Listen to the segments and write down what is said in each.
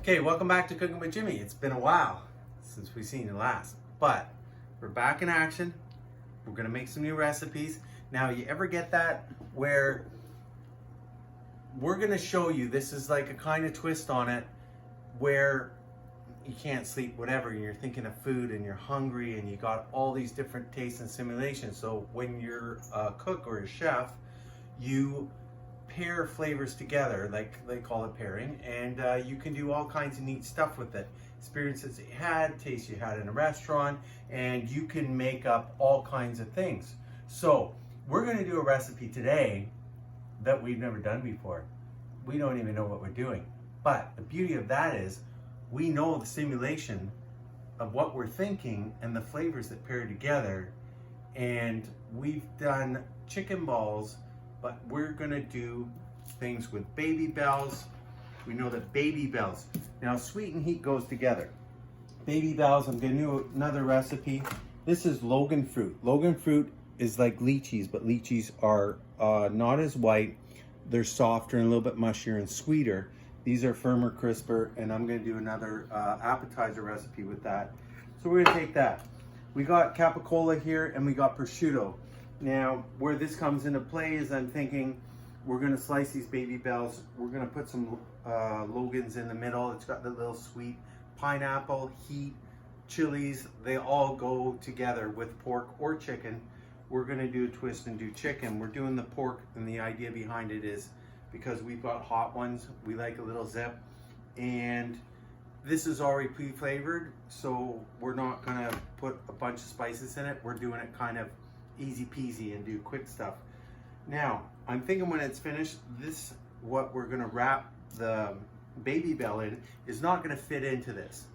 Okay, welcome back to Cooking with Jimmy. It's been a while since we've seen you last, but we're back in action. We're gonna make some new recipes. Now, you ever get that where we're gonna show you, this is like a kind of twist on it, where you can't sleep, whatever, and you're thinking of food and you're hungry and you got all these different tastes and simulations. So when you're a cook or a chef, you pair flavors together, like they call it pairing, and you can do all kinds of neat stuff with it. Experiences that you had, tastes you had in a restaurant, and you can make up all kinds of things. So we're going to do a recipe today that we've never done before. We don't even know what we're doing, but the beauty of that is we know the simulation of what we're thinking and the flavors that pair together. And we've done chicken balls, but we're gonna do things with baby Ballz. We know that baby Ballz, now sweet and heat goes together. Baby Ballz, I'm gonna do another recipe. This is Logan fruit. Logan fruit is like lychees, but lychees are not as white. They're softer and a little bit mushier and sweeter. These are firmer, crisper, and I'm gonna do another appetizer recipe with that. So we're gonna take that. We got capicola here and we got prosciutto. Now, where this comes into play is I'm thinking we're gonna slice these baby Ballz. We're gonna put some Logans in the middle. It's got the little sweet pineapple, heat, chilies. They all go together with pork or chicken. We're gonna do a twist and do chicken. We're doing the pork, and the idea behind it is because we've got hot ones, we like a little zip, and this is already pre-flavored, so we're not gonna put a bunch of spices in it. We're doing it kind of easy peasy and do quick stuff. Now, I'm thinking when it's finished, this, what we're gonna wrap the baby bell in, is not gonna fit into this.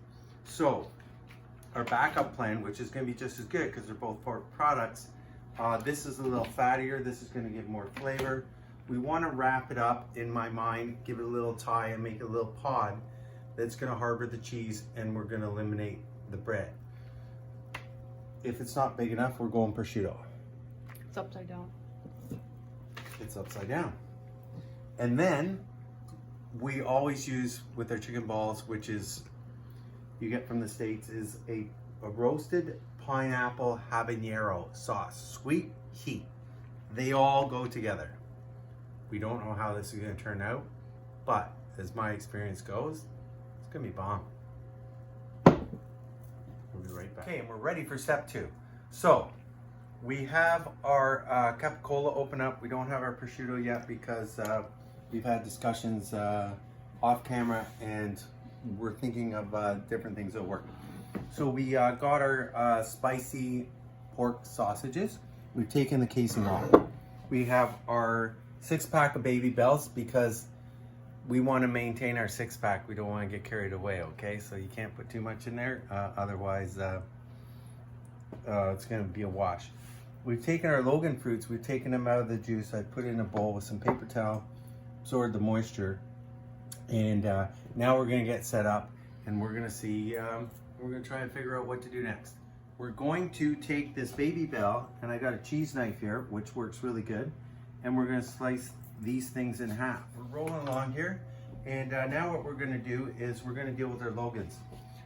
So, our backup plan, which is gonna be just as good because they're both pork products, this is a little fattier, this is gonna give more flavor. We wanna wrap it up, in my mind, give it a little tie and make a little pod that's gonna harbor the cheese, and we're gonna eliminate the bread. If it's not big enough, we're going prosciutto. It's upside down. It's upside down. And then we always use with our chicken balls, which is you get from the States, is a roasted pineapple habanero sauce. Sweet heat. They all go together. We don't know how this is going to turn out, but as my experience goes, it's going to be bomb. We'll be right back. Okay, and we're ready for step 2. So we have our capicola open up. We don't have our prosciutto yet because we've had discussions off camera, and we're thinking of different things that work. So we got our spicy pork sausages. We've taken the casing off. We have our 6-pack of baby Ballz because we want to maintain our 6-pack. We don't want to get carried away, okay? So you can't put too much in there, otherwise it's going to be a wash. We've taken our Logan fruits, we've taken them out of the juice. I put it in a bowl with some paper towel, absorbed the moisture, and now we're going to get set up, and we're going to see, we're going to try and figure out what to do next. We're going to take this baby bell, and I got a cheese knife here, which works really good, and we're going to slice these things in half. We're rolling along here, and now what we're going to do is we're going to deal with our Logans.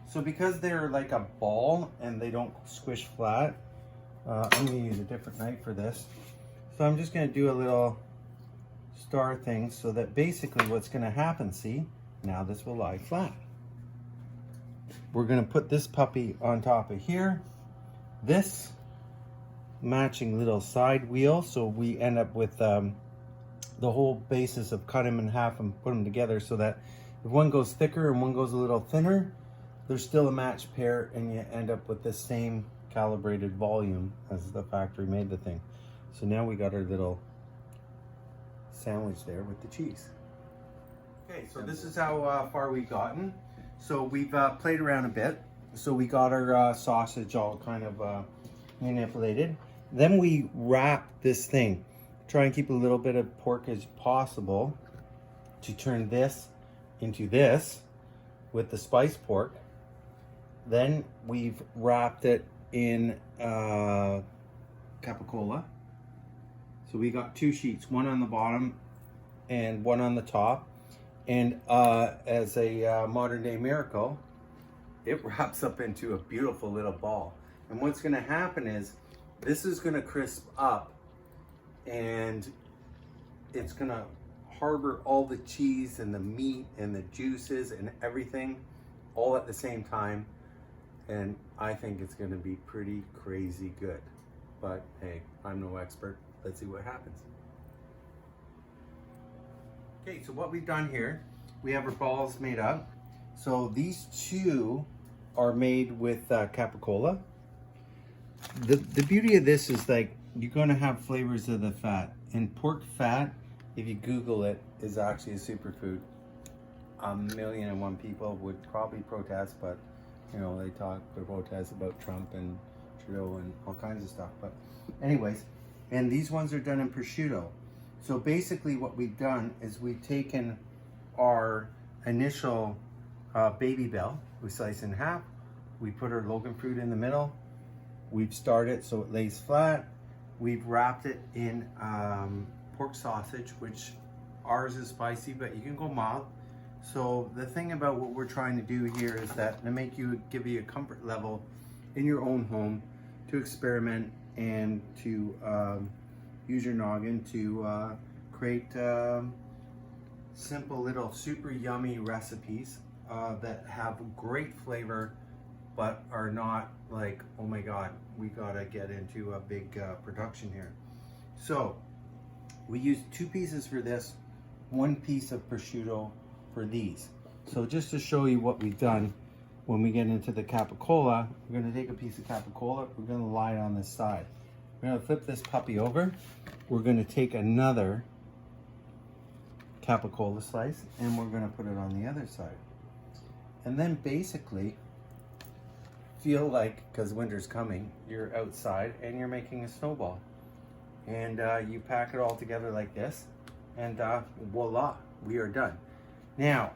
So because they're like a ball and they don't squish flat, I'm going to use a different knife for this. So I'm just going to do a little star thing so that basically what's going to happen, see, now this will lie flat. We're going to put this puppy on top of here. This matching little side wheel, so we end up with the whole basis of cut them in half and put them together so that if one goes thicker and one goes a little thinner, there's still a matched pair, and you end up with the same calibrated volume as the factory made the thing. So now we got our little sandwich there with the cheese. Okay, so this is how far we've gotten. So we've played around a bit. So we got our sausage all kind of manipulated. Then we wrap this thing. Try and keep a little bit of pork as possible to turn this into this with the spiced pork. Then we've wrapped it in capicola. So we got 2 sheets, one on the bottom and one on the top. And as a modern day miracle, it wraps up into a beautiful little ball. And what's gonna happen is, this is gonna crisp up and it's gonna harbor all the cheese and the meat and the juices and everything all at the same time. And I think it's gonna be pretty crazy good. But hey, I'm no expert. Let's see what happens. Okay, so what we've done here, we have our balls made up. So these two are made with capicola. The beauty of this is, like, you're gonna have flavors of the fat. And pork fat, if you Google it, is actually a superfood. 1,000,001 people would probably protest, but you know, they protest about Trump and Trudeau and all kinds of stuff. But anyways, and these ones are done in prosciutto. So basically what we've done is we've taken our initial baby bell, we slice in half, we put our Logan fruit in the middle, we've started it so it lays flat, we've wrapped it in pork sausage, which ours is spicy, but you can go mild. So the thing about what we're trying to do here is that to give you a comfort level in your own home to experiment and to use your noggin to create simple little super yummy recipes that have great flavor but are not like, oh my god, we gotta get into a big production here. So we used 2 pieces for this, 1 piece of prosciutto for these. So just to show you what we've done, when we get into the capicola, we're gonna take a piece of capicola, we're gonna lie it on this side. We're gonna flip this puppy over, we're gonna take another capicola slice and we're gonna put it on the other side. And then basically, feel like, because winter's coming, you're outside and you're making a snowball. And you pack it all together like this, and voila, we are done. Now,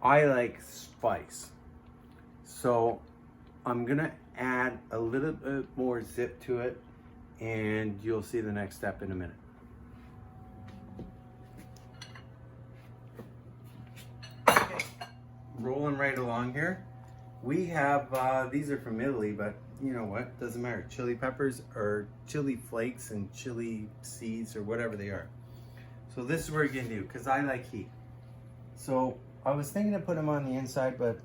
I like spice, so I'm gonna add a little bit more zip to it, and you'll see the next step in a minute. Okay, rolling right along here. We have, these are from Italy, but you know what, doesn't matter. Chili peppers or chili flakes and chili seeds or whatever they are. So this is what we're gonna do, because I like heat. So I was thinking to put them on the inside, but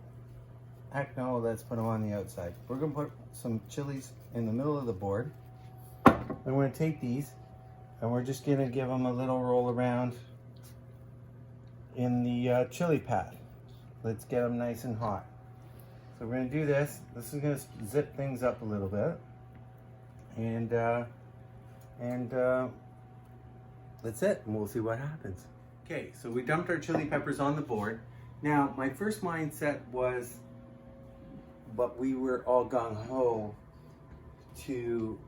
heck no, let's put them on the outside. We're gonna put some chilies in the middle of the board. And we're gonna take these and we're just gonna give them a little roll around in the chili pad. Let's get them nice and hot. So we're gonna do this. This is gonna zip things up a little bit. And that's it, and we'll see what happens. Okay, so we dumped our chili peppers on the board. Now, my first mindset was, but we were all gung-ho to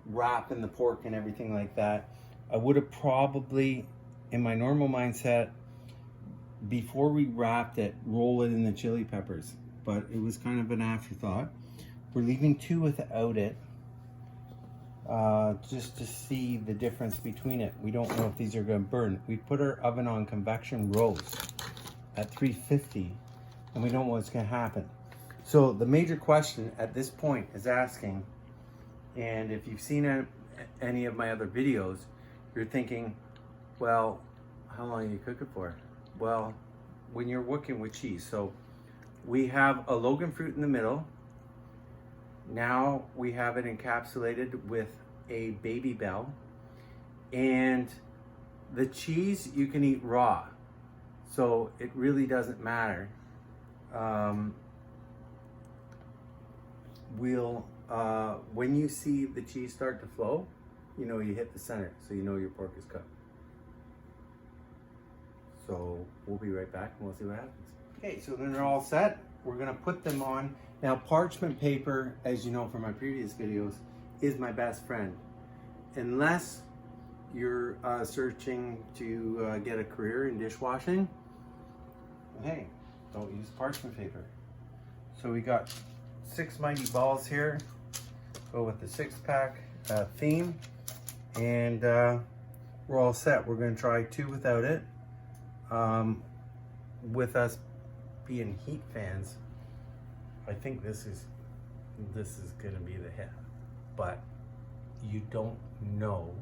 wrap in the pork and everything like that. I would have probably, in my normal mindset, before we wrapped it, roll it in the chili peppers. But it was kind of an afterthought. We're leaving 2 without it, just to see the difference between it. We don't know if these are gonna burn. We put our oven on convection roast at 350, and we don't know what's gonna happen. So the major question at this point is asking, and if you've seen any of my other videos, you're thinking, well, how long are you cooking for? Well, when you're working with cheese, so we have a Logan fruit in the middle. Now we have it encapsulated with a baby bell. And the cheese you can eat raw. So it really doesn't matter. When you see the cheese start to flow, you know you hit the center. So you know your pork is cooked. So we'll be right back and we'll see what happens. Okay, so then they're all set. We're gonna put them on. Now, parchment paper, as you know from my previous videos, is my best friend. Unless you're searching to get a career in dishwashing, hey, don't use parchment paper. So we got 6 mighty balls here. Go with the 6-pack theme. And we're all set. We're gonna try 2 without it. with us being heat fans, I think this is gonna be the hit. But you don't know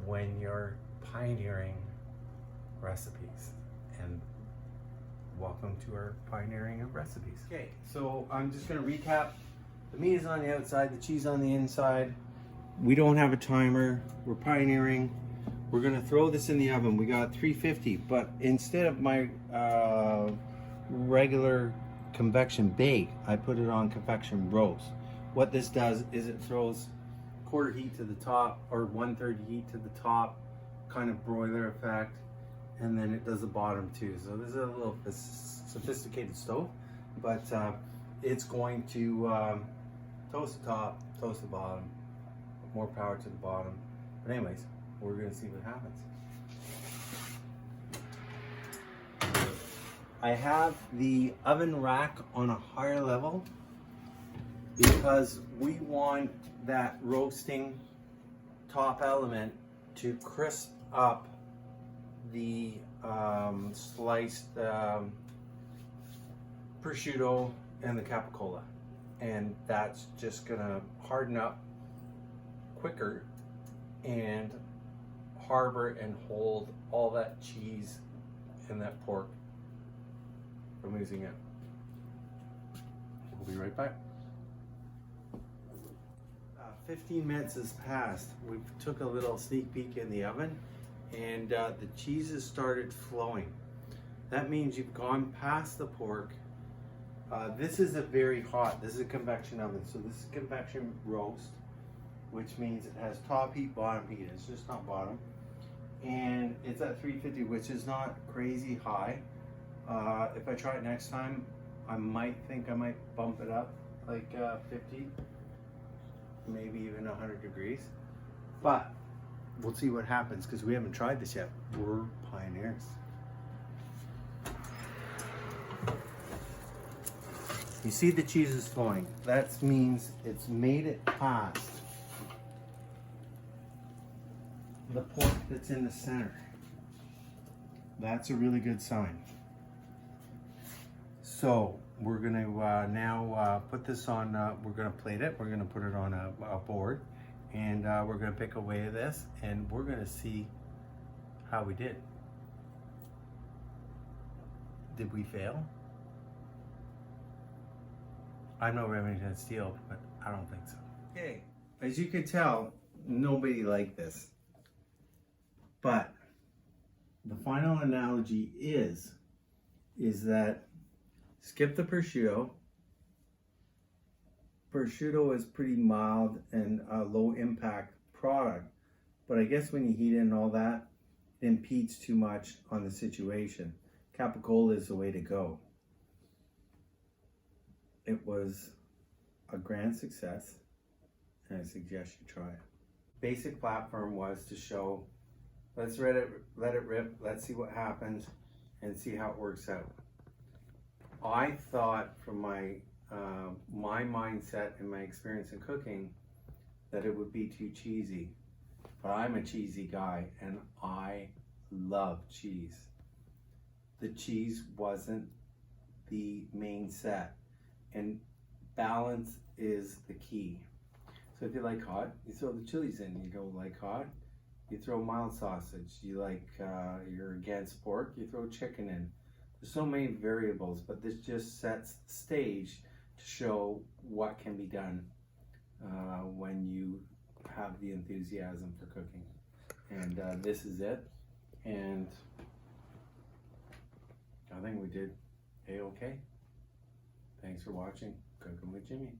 when you're pioneering recipes. And welcome to our pioneering of recipes. Okay, so I'm just gonna recap. The meat is on the outside, the cheese on the inside. We don't have a timer, we're pioneering. We're gonna throw this in the oven. We got 350, but instead of my regular convection bake, I put it on convection roast. What this does is it throws quarter heat to the top or 1/3 heat to the top, kind of broiler effect, and then it does the bottom too. So this is a little sophisticated stove, but it's going to toast the top, toast the bottom, more power to the bottom. But anyways, we're gonna see what happens. I have the oven rack on a higher level because we want that roasting top element to crisp up the sliced prosciutto and the capicola, and that's just gonna harden up quicker and harbor and hold all that cheese and that pork from losing it. We'll be right back. 15 minutes has passed. We took a little sneak peek in the oven, and the cheese has started flowing. That means you've gone past the pork. This is a very hot, this is a convection oven, so this is convection roast, which means it has top heat, bottom heat. It's just not bottom. And it's at 350, which is not crazy high. If I try it next time, I might bump it up like 50, maybe even 100 degrees. But we'll see what happens because we haven't tried this yet. We're pioneers. You see the cheese is flowing. That means it's made it past the pork that's in the center. That's a really good sign. So we're gonna now put this on, we're gonna plate it, we're gonna put it on a board, and we're gonna pick away at this, and we're gonna see how we did. Did we fail? I'm no Remington Steel, but I don't think so. Okay, as you can tell, nobody liked this. But the final analogy is that skip the prosciutto. Prosciutto is pretty mild and a low impact product, but I guess when you heat in all that, it impedes too much on the situation. Capicola is the way to go. It was a grand success, and I suggest you try it. Basic platform was to show, let's let it rip, let's see what happens, and see how it works out. I thought from my mindset and my experience in cooking that it would be too cheesy, but I'm a cheesy guy and I love cheese. The cheese wasn't the main set, and balance is the key. So if you like hot, you throw the chilies in. You go like hot, you throw mild sausage. You like, you're against pork, you throw chicken in. There's so many variables, but this just sets the stage to show what can be done when you have the enthusiasm for cooking. And this is it. And I think we did A-okay. Thanks for watching Cooking with Jimmy.